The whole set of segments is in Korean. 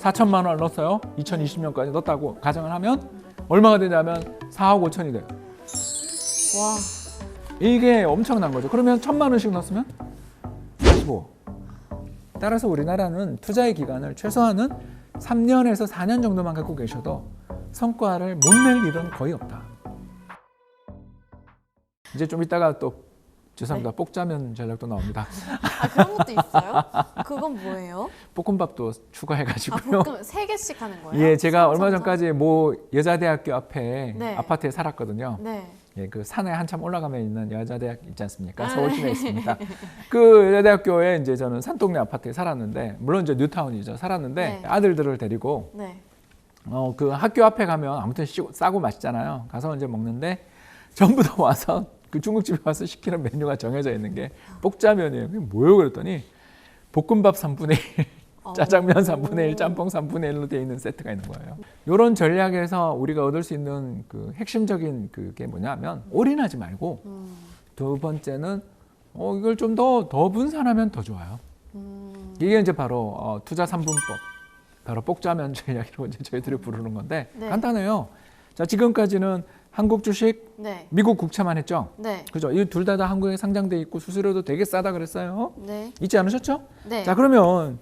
4천만 원을 넣었어요. 2020년까지 넣었다고 가정을 하면 얼마가 되냐면 4억 5천이 돼요. 와. 이게 엄청난 거죠. 그러면 1,000만 원씩 넣었으면 45억. 따라서 우리나라는 투자의 기간을 최소한은 3년에서 4년 정도만 갖고 계셔도 성과를 못 낼 일은 거의 없다. 이제 좀 이따가 또 죄송합니다. 네. 볶자면 전략도 나옵니다. 아, 그런 것도 있어요? 그건 뭐예요? 볶음밥도 추가해가지고요. 아, 볶음 3개씩 하는 거예요? 예, 제가 얼마 삼성전? 전까지 모 여자대학교 앞에 네. 아파트에 살았거든요. 네. 예, 그 산에 한참 올라가면 있는 여자대학 있지 않습니까? 아, 서울시내에 네. 있습니다. 그 여자대학교에 이제 저는 산동네 아파트에 살았는데, 물론 이제 뉴타운이죠. 살았는데 네. 아들들을 데리고 네. 그 학교 앞에 가면 아무튼 싸고 맛있잖아요. 가서 이제 먹는데 전부 다 와서 그 중국집에 와서 시키는 메뉴가 정해져 있는 게 볶자면이에요. 그게 뭐예요? 그랬더니 볶음밥 3분의 1, 짜장면 3분의 1, 짬뽕 3분의 1로 되어 있는 세트가 있는 거예요. 이런 전략에서 우리가 얻을 수 있는 그 핵심적인 그게 뭐냐면 올인하지 말고 두 번째는 이걸 좀 더 분산하면 더 좋아요. 이게 이제 바로 투자 3분법, 바로 볶자면 전략이라고 이제 저희들이 부르는 건데 네. 간단해요. 자, 지금까지는 한국 주식, 네. 미국 국채만 했죠. 네. 그죠? 이 둘 다 한국에 상장돼 있고 수수료도 되게 싸다 그랬어요. 네. 잊지 않으셨죠? 네. 자, 그러면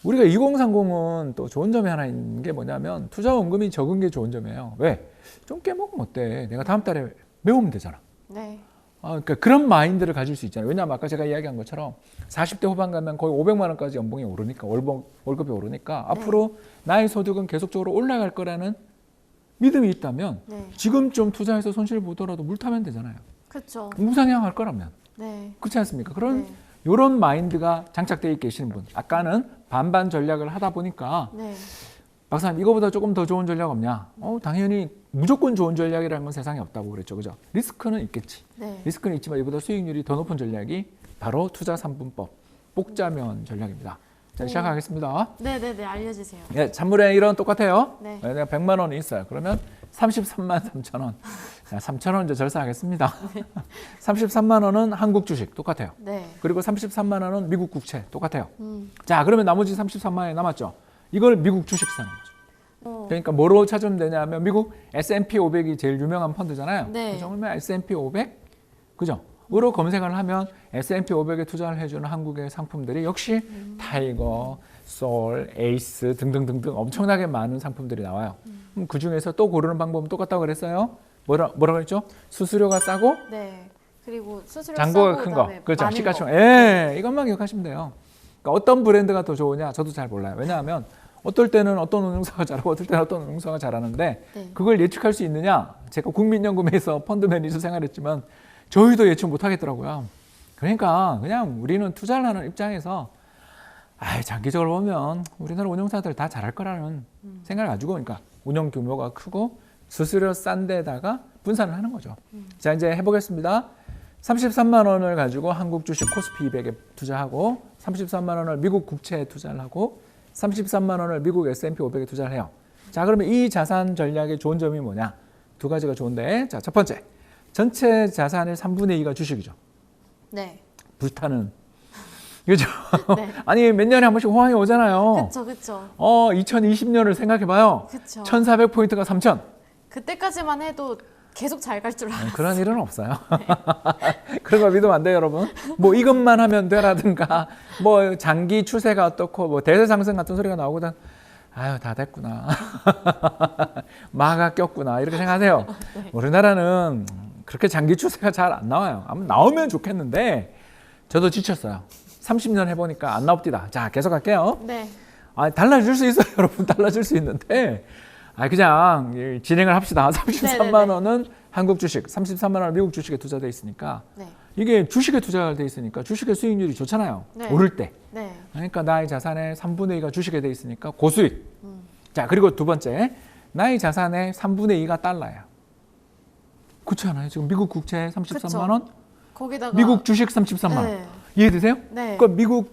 우리가 2030은 또 좋은 점이 하나 있는 게 뭐냐면 투자 원금이 적은 게 좋은 점이에요. 왜? 좀 깨먹으면 어때? 내가 다음 달에 메우면 되잖아. 네. 그러니까 그런 마인드를 가질 수 있잖아요. 왜냐하면 아까 제가 이야기한 것처럼 40대 후반 가면 거의 500만 원까지 연봉이 오르니까 월급이 오르니까 네. 앞으로 나의 소득은 계속적으로 올라갈 거라는 믿음이 있다면 네. 지금 좀 투자해서 손실 보더라도 물 타면 되잖아요. 그렇죠. 우상향할 거라면. 네. 그렇지 않습니까? 그런 네. 이런 마인드가 장착되어 계시는 분. 아까는 반반 전략을 하다 보니까 네. 박사님 이거보다 조금 더 좋은 전략 없냐? 당연히 무조건 좋은 전략이라는 건 세상에 없다고 그랬죠. 그죠? 리스크는 있겠지. 네. 리스크는 있지만 이보다 수익률이 더 높은 전략이 바로 투자 3분법, 볶자면 전략입니다. 자, 시작하겠습니다. 네네네, 알려주세요. 예, 잔물의 1원 똑같아요. 네. 내가 100만 원이 있어요. 그러면 33만 3천 원. 자, 3천 원 이제 절사하겠습니다. 33만 원은 한국 주식 똑같아요. 네. 그리고 33만 원은 미국 국채 똑같아요. 자, 그러면 나머지 33만 원이 남았죠. 이걸 미국 주식 사는 거죠. 그러니까 뭐로 찾으면 되냐면 미국 S&P 500이 제일 유명한 펀드잖아요. 네. 그죠? 그러면 S&P 500, 그죠? 으로 검색을 하면 S&P 500에 투자를 해주는 한국의 상품들이 역시 타이거, 솔, 에이스 등등등등 엄청나게 많은 상품들이 나와요. 그 중에서 또 고르는 방법은 똑같다고 그랬어요. 뭐라고 그랬죠? 수수료가 싸고 네. 그리고 수수료 잔고가 싸고 큰 거. 그다음에 그렇죠. 많은 시가총. 거. 예, 이것만 기억하시면 돼요. 그러니까 어떤 브랜드가 더 좋으냐? 저도 잘 몰라요. 왜냐하면 어떨 때는 어떤 운용사가 잘하고 어떨 때는 어떤 운용사가 잘하는데 네. 그걸 예측할 수 있느냐? 제가 국민연금에서 펀드 매니저 생활했지만 저희도 예측 못 하겠더라고요. 그러니까 그냥 우리는 투자를 하는 입장에서 장기적으로 보면 우리나라 운용사들 다 잘할 거라는 생각을 가지고 그러니까 운용 규모가 크고 수수료 싼 데다가 분산을 하는 거죠. 자, 이제 해보겠습니다. 33만 원을 가지고 한국 주식 코스피 200에 투자하고 33만 원을 미국 국채에 투자를 하고 33만 원을 미국 S&P 500에 투자를 해요. 자, 그러면 이 자산 전략의 좋은 점이 뭐냐? 두 가지가 좋은데, 자, 첫 번째, 전체 자산의 3분의 2가 주식이죠. 네. 불타는. 그죠? 네. 아니, 몇 년에 한 번씩 호황이 오잖아요. 그쵸, 그쵸. 2020년을 생각해봐요. 그쵸. 1400포인트가 3000. 그때까지만 해도 계속 잘 갈 줄 알았어요. 그런 일은 없어요. 그런 거 믿으면 안 돼요, 여러분. 뭐 이것만 하면 되라든가, 뭐 장기 추세가 어떻고, 뭐 대세 상승 같은 소리가 나오거든. 아유, 다 됐구나. 마가 꼈구나. 이렇게 생각하세요. 네. 우리나라는 그렇게 장기 추세가 잘 안 나와요. 아마 나오면 좋겠는데, 저도 지쳤어요. 30년 해보니까 안 나옵디다. 자, 계속 할게요. 네. 달라질 수 있어요, 여러분. 달라질 수 있는데, 그냥 진행을 합시다. 33만 원은 한국 주식, 33만 원은 미국 주식에 투자돼 있으니까 네. 이게 주식에 투자돼 있으니까 주식의 수익률이 좋잖아요. 네. 오를 때. 네. 그러니까 나의 자산의 3분의 2가 주식에 돼 있으니까 고수익. 자, 그리고 두 번째, 나의 자산의 3분의 2가 달러야. 그렇지 않아요? 지금 미국 국채 33만 원, 거기다가 미국 주식 33만 원. 네. 이해되세요? 네. 그러니까 미국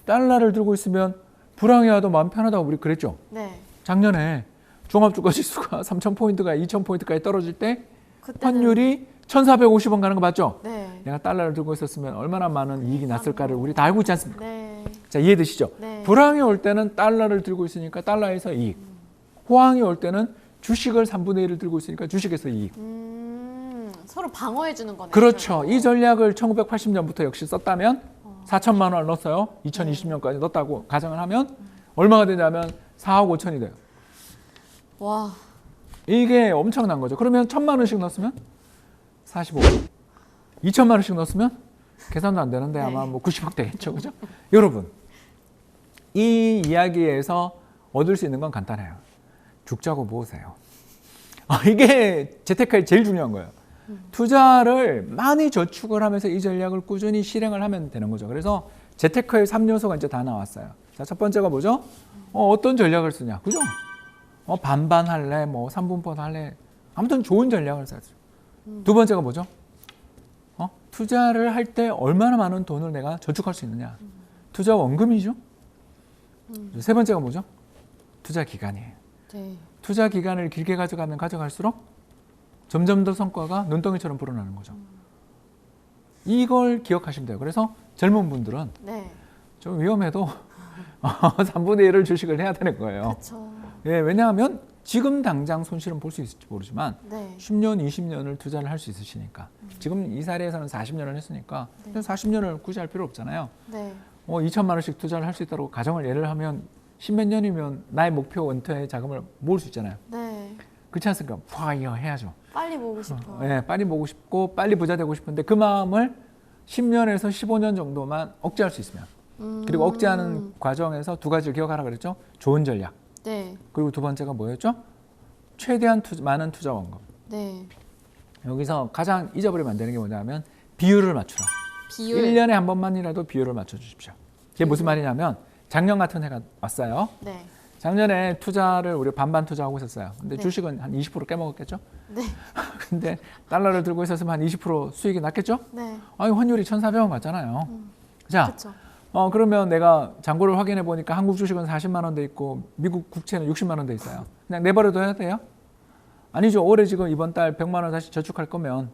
달러를 들고 있으면 불황이 와도 마음 편하다고 우리 그랬죠. 네. 작년에 종합주가지수가 3,000포인트가 2,000포인트까지 떨어질 때 그때는- 환율이 1,450원 가는 거 맞죠? 네. 내가 달러를 들고 있었으면 얼마나 많은 이익이 났을까를 우리 다 알고 있지 않습니까? 네. 자, 이해되시죠? 네. 불황이 올 때는 달러를 들고 있으니까 달러에서 이익. 호황이 올 때는 주식을 3분의 1을 들고 있으니까 주식에서 이익. 서로 방어해 주는 거네요. 그렇죠. 이 전략을 1980년부터 역시 썼다면 4천만 원을 넣었어요. 2020년까지 넣었다고 가정을 하면 얼마가 되냐면 4억 5천이 돼요. 와. 이게 엄청난 거죠. 그러면 1,000만 원씩 넣었으면 45억. 2천만 원씩 넣었으면 계산도 안 되는데 아마 뭐 90억 되겠죠. 그죠? 여러분, 이 이야기에서 얻을 수 있는 건 간단해요. 죽자고 모으세요. 이게 재테크에 제일 중요한 거예요. 투자를 많이 저축을 하면서 이 전략을 꾸준히 실행을 하면 되는 거죠. 그래서 재테크의 3요소가 이제 다 나왔어요. 자, 첫 번째가 뭐죠? 어떤 전략을 쓰냐. 그죠? 반반 할래, 뭐 3분법 할래. 아무튼 좋은 전략을 써야죠. 두 번째가 뭐죠? 투자를 할 때 얼마나 많은 돈을 내가 저축할 수 있느냐. 투자 원금이죠. 세 번째가 뭐죠? 투자 기간이에요. 네. 투자 기간을 길게 가져가면 가져갈수록 점점 더 성과가 눈덩이처럼 불어나는 거죠. 이걸 기억하시면 돼요. 그래서 젊은 분들은 네. 좀 위험해도 3분의 1을 주식을 해야 되는 거예요. 그렇죠. 예, 왜냐하면 지금 당장 손실은 볼 수 있을지 모르지만 네. 10년, 20년을 투자를 할 수 있으시니까 지금 이 사례에서는 40년을 했으니까 40년을 굳이 할 필요 없잖아요. 네. 2천만 원씩 투자를 할 수 있다고 가정을 예를 하면 10몇 년이면 나의 목표 은퇴의 자금을 모을 수 있잖아요. 네. 그렇지 않습니까? 파이어 해야죠. 빨리 모으고 싶어. 예, 빨리 보고 싶고 빨리 부자 되고 싶은데 그 마음을 10년에서 15년 정도만 억제할 수 있으면 그리고 억제하는 과정에서 두 가지를 기억하라 그랬죠. 좋은 전략. 네. 그리고 두 번째가 뭐였죠? 최대한 많은 투자 원금. 네. 여기서 가장 잊어버리면 안 되는 게 뭐냐면 비율을 맞추라. 비율. 1년에 한 번만이라도 비율을 맞춰주십시오. 이게 무슨 말이냐면 작년 같은 해가 왔어요. 네. 작년에 투자를 우리 반반 투자하고 있었어요. 근데 네. 주식은 한 20% 깨먹었겠죠? 네. 근데 달러를 들고 있었으면 한 20% 수익이 났겠죠? 네. 아니 환율이 1,400원 같잖아요. 자, 그렇죠. 그러면 내가 잔고를 확인해 보니까 한국 주식은 40만 원 돼 있고 미국 국채는 60만 원 돼 있어요. 그냥 내버려둬 해야 돼요? 아니죠. 올해 지금 이번 달 100만 원 다시 저축할 거면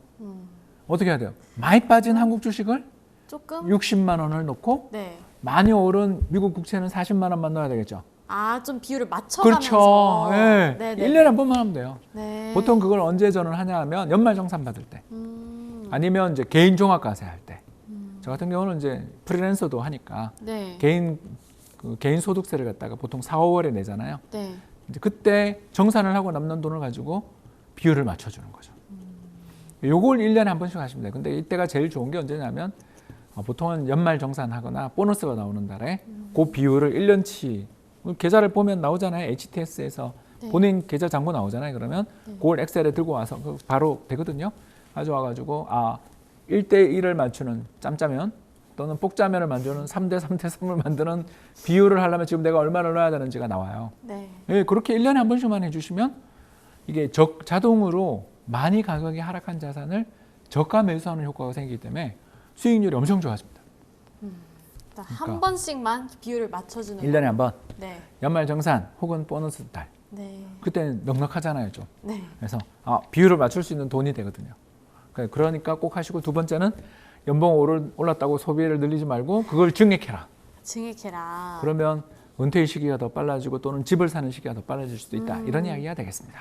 어떻게 해야 돼요? 많이 빠진 한국 주식을 조금. 60만 원을 넣고 네. 많이 오른 미국 국채는 40만 원만 넣어야 되겠죠. 아, 좀 비율을 맞춰가면서. 그렇죠. 예. 네. 1년에 한 번만 하면 돼요. 네. 보통 그걸 언제 전을 하냐 하면 연말정산 받을 때 아니면 이제 개인 종합과세 할 때. 저 같은 경우는 이제 프리랜서도 하니까 네. 개인 소득세를 갖다가 보통 4, 5월에 내잖아요. 네. 이제 그때 정산을 하고 남는 돈을 가지고 비율을 맞춰주는 거죠. 요걸 1년에 한 번씩 하시면 돼요. 근데 이때가 제일 좋은 게 언제냐면 보통은 연말 정산하거나 보너스가 나오는 달에 그 비율을 1년치 계좌를 보면 나오잖아요. HTS에서 네. 본인 계좌 잔고 나오잖아요. 그러면 그걸 엑셀에 들고 와서 바로 되거든요. 가져와가지고 1대1을 맞추는 짬짜면 또는 복짜면을 만드는 3대3을 만드는 비율을 하려면 지금 내가 얼마를 넣어야 되는지가 나와요. 네. 예, 그렇게 1년에 한 번씩만 해주시면 이게 자동으로 많이 가격이 하락한 자산을 저가 매수하는 효과가 생기기 때문에 수익률이 엄청 좋아집니다. 한 번씩만 비율을 맞춰주는 1년에 한 번. 네. 연말 정산 혹은 보너스 달. 네. 그때는 넉넉하잖아요, 좀. 네. 그래서 비율을 맞출 수 있는 돈이 되거든요. 그러니까 꼭 하시고 두 번째는 연봉 올랐다고 소비를 늘리지 말고 그걸 증액해라. 증액해라. 그러면 은퇴의 시기가 더 빨라지고 또는 집을 사는 시기가 더 빨라질 수도 있다. 이런 이야기가 되겠습니다.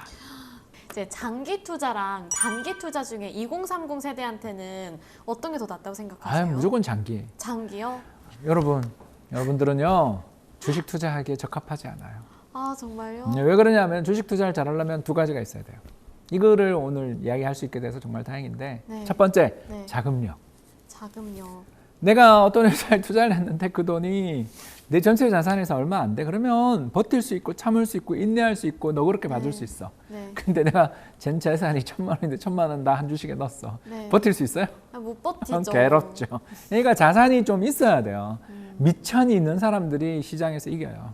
이제 장기 투자랑 단기 투자 중에 2030 세대한테는 어떤 게 더 낫다고 생각하세요? 무조건 장기. 장기요? 여러분들은요 주식 투자하기에 적합하지 않아요. 아, 정말요? 왜 그러냐면 주식 투자를 잘하려면 두 가지가 있어야 돼요. 이거를 오늘 이야기할 수 있게 돼서 정말 다행인데 네. 첫 번째 네. 자금력. 자금요. 내가 어떤 회사에 투자를 했는데 그 돈이 내 전체 자산에서 얼마 안 돼. 그러면 버틸 수 있고 참을 수 있고 인내할 수 있고 너그럽게 봐줄 수 있어. 네. 근데 내가 전 재산이 1,000만 원인데 1,000만 원 다 한 주식에 넣었어. 네. 버틸 수 있어요? 못 버티죠. 괴롭죠. 그러니까 자산이 좀 있어야 돼요. 미천이 있는 사람들이 시장에서 이겨요.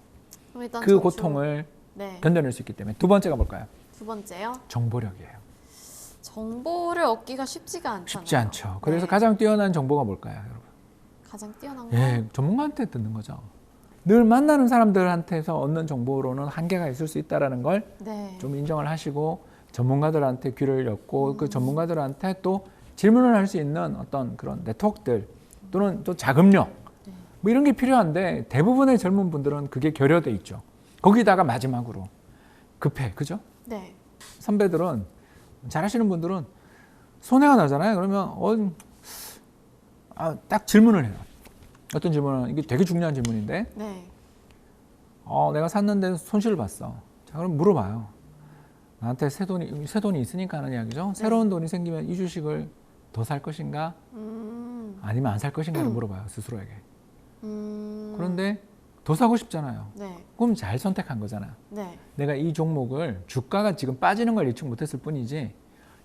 그럼 일단 그 고통을 네. 견뎌낼 수 있기 때문에. 두 번째가 뭘까요? 두 번째요. 정보력이에요. 정보를 얻기가 쉽지가 않잖아요. 쉽지 않죠. 그래서 네. 가장 뛰어난 정보가 뭘까요, 여러분? 가장 뛰어난 거. 예, 전문가한테 듣는 거죠. 늘 만나는 사람들한테서 얻는 정보로는 한계가 있을 수 있다는 걸 좀 네. 인정을 하시고 전문가들한테 귀를 열고 그 전문가들한테 또 질문을 할 수 있는 어떤 그런 네트워크들 또는 또 자금력 뭐 이런 게 필요한데 대부분의 젊은 분들은 그게 결여돼 있죠. 거기다가 마지막으로 급해, 그죠? 네. 선배들은 잘하시는 분들은 손해가 나잖아요. 그러면 딱 질문을 해요. 어떤 질문은 이게 되게 중요한 질문인데, 네. 내가 샀는데 손실을 봤어. 자, 그럼 물어봐요. 나한테 새 돈이 있으니까 하는 이야기죠. 새로운 돈이 생기면 이 주식을 더 살 것인가, 아니면 안 살 것인가를 물어봐요, 스스로에게. 그런데 더 사고 싶잖아요. 네. 그럼 잘 선택한 거잖아. 네. 내가 이 종목을 주가가 지금 빠지는 걸 예측 못했을 뿐이지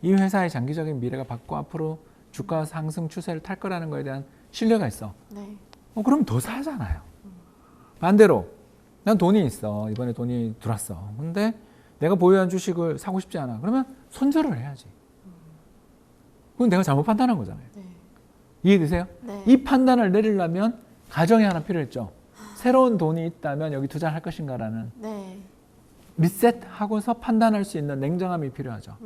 이 회사의 장기적인 미래가 밝고 앞으로 주가 상승 추세를 탈 거라는 거에 대한 신뢰가 있어. 네. 그럼 더 사잖아요. 반대로 난 돈이 있어. 이번에 돈이 들어왔어. 근데 내가 보유한 주식을 사고 싶지 않아. 그러면 손절을 해야지. 그건 내가 잘못 판단한 거잖아요. 네. 이해되세요? 네. 이 판단을 내리려면 가정이 하나 필요했죠. 새로운 돈이 있다면 여기 투자를 할 것인가라는 네. 리셋하고서 판단할 수 있는 냉정함이 필요하죠.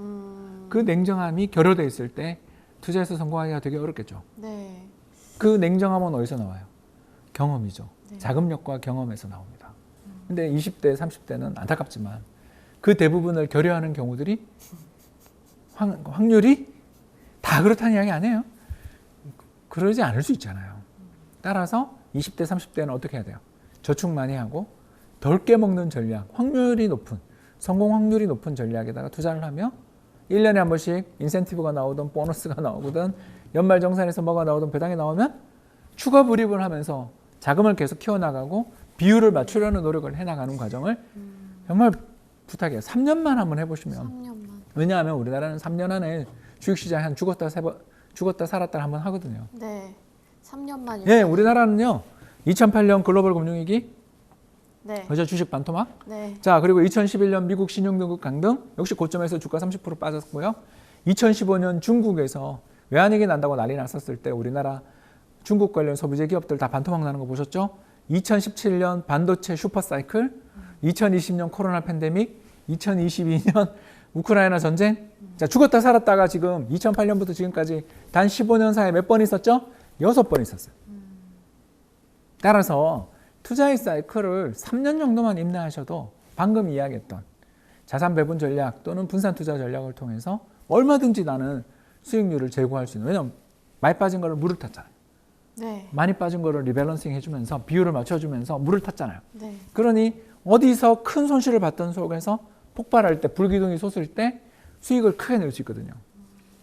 그 냉정함이 결여되어 있을 때 투자에서 성공하기가 되게 어렵겠죠. 네. 그 냉정함은 어디서 나와요? 경험이죠. 네. 자금력과 경험에서 나옵니다. 근데 20대, 30대는 안타깝지만 그 대부분을 결여하는 경우들이 확률이 다 그렇다는 이야기 아니에요. 그러지 않을 수 있잖아요. 따라서 20대, 30대는 어떻게 해야 돼요? 저축 많이 하고 덜 깨먹는 전략, 성공 확률이 높은 전략에다가 투자를 하며 1년에 한 번씩 인센티브가 나오든 보너스가 나오든 연말정산에서 뭐가 나오든 배당이 나오면 추가 불입을 하면서 자금을 계속 키워나가고 비율을 맞추려는 노력을 해나가는 과정을 정말 부탁해요. 3년만 한번 해보시면. 3년만. 왜냐하면 우리나라는 3년 안에 주식시장에 한 죽었다 살았다 한번 하거든요. 네. 3년만이요. 예, 우리나라는요. 2008년 글로벌 금융위기, 네. 그죠? 주식 반토막. 네. 자, 그리고 2011년 미국 신용등급 강등, 역시 고점에서 주가 30% 빠졌고요. 2015년 중국에서 외환위기 난다고 난리 났었을 때 우리나라 중국 관련 소비재 기업들 다 반토막 나는 거 보셨죠? 2017년 반도체 슈퍼사이클, 2020년 코로나 팬데믹, 2022년 우크라이나 전쟁. 자, 죽었다 살았다가 지금 2008년부터 지금까지 단 15년 사이에 몇 번 있었죠? 6번 있었어요. 따라서 투자의 사이클을 3년 정도만 인내하셔도 방금 이야기했던 자산 배분 전략 또는 분산 투자 전략을 통해서 얼마든지 나는 수익률을 제고할 수 있는, 왜냐하면 많이 빠진 거를 물을 탔잖아요. 네. 많이 빠진 거를 리밸런싱 해주면서 비율을 맞춰주면서 물을 탔잖아요. 네. 그러니 어디서 큰 손실을 봤던 속에서 폭발할 때, 불기둥이 솟을 때 수익을 크게 낼 수 있거든요.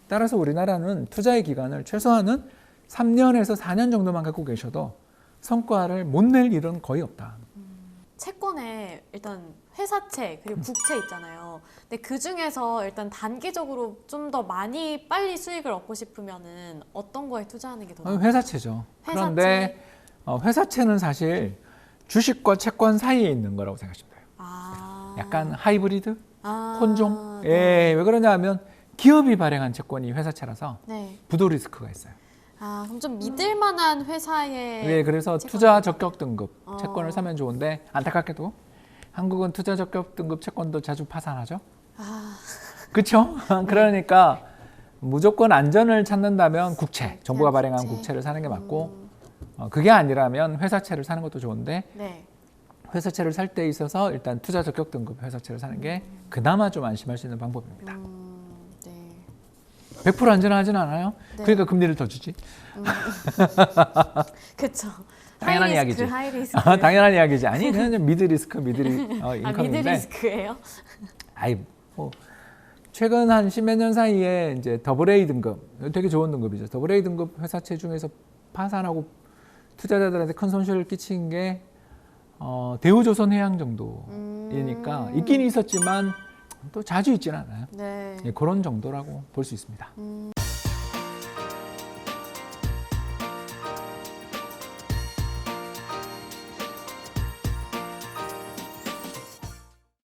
따라서 우리나라는 투자의 기간을 최소한은 3년에서 4년 정도만 갖고 계셔도 성과를 못 낼 일은 거의 없다. 채권에 일단 회사채 그리고 국채 있잖아요. 근데 그 중에서 일단 단기적으로 좀 더 많이 빨리 수익을 얻고 싶으면은 어떤 거에 투자하는 게 더 나아요? 회사채죠. 회사채. 그런데 회사채는 사실 주식과 채권 사이에 있는 거라고 생각하시면 돼요. 아. 약간 하이브리드, 아. 혼종. 네. 예, 왜 그러냐 하면 기업이 발행한 채권이 회사채라서 네. 부도 리스크가 있어요. 아, 그럼 좀 믿을 만한 회사의 네, 그래서 채권. 투자 적격 등급 어. 채권을 사면 좋은데 안타깝게도 한국은 투자 적격 등급 채권도 자주 파산하죠. 아. 그렇죠? 그러니까 무조건 안전을 찾는다면 국채, 정부가 발행한 국채. 국채를 사는 게 맞고 그게 아니라면 회사채를 사는 것도 좋은데 네. 회사채를 살 때 있어서 일단 투자 적격 등급 회사채를 사는 게 그나마 좀 안심할 수 있는 방법입니다. 네. 100% 안전하지는 않아요. 네. 그러니까 금리를 더 주지. 그렇죠. 당연한 이야기지. 하이리스크. 당연한 이야기지. 아니 그냥 미드 리스크, 아, 인컴인데. 미드 리스크예요? 아이 뭐 최근 한 10몇 년 사이에 이제 AA 등급, 되게 좋은 등급이죠. AA 등급 회사채 중에서 파산하고 투자자들한테 큰 손실을 끼친 게 대우조선해양 정도이니까 있긴 있었지만 또 자주 있지는 않아요. 네. 예, 그런 정도라고 볼 수 있습니다.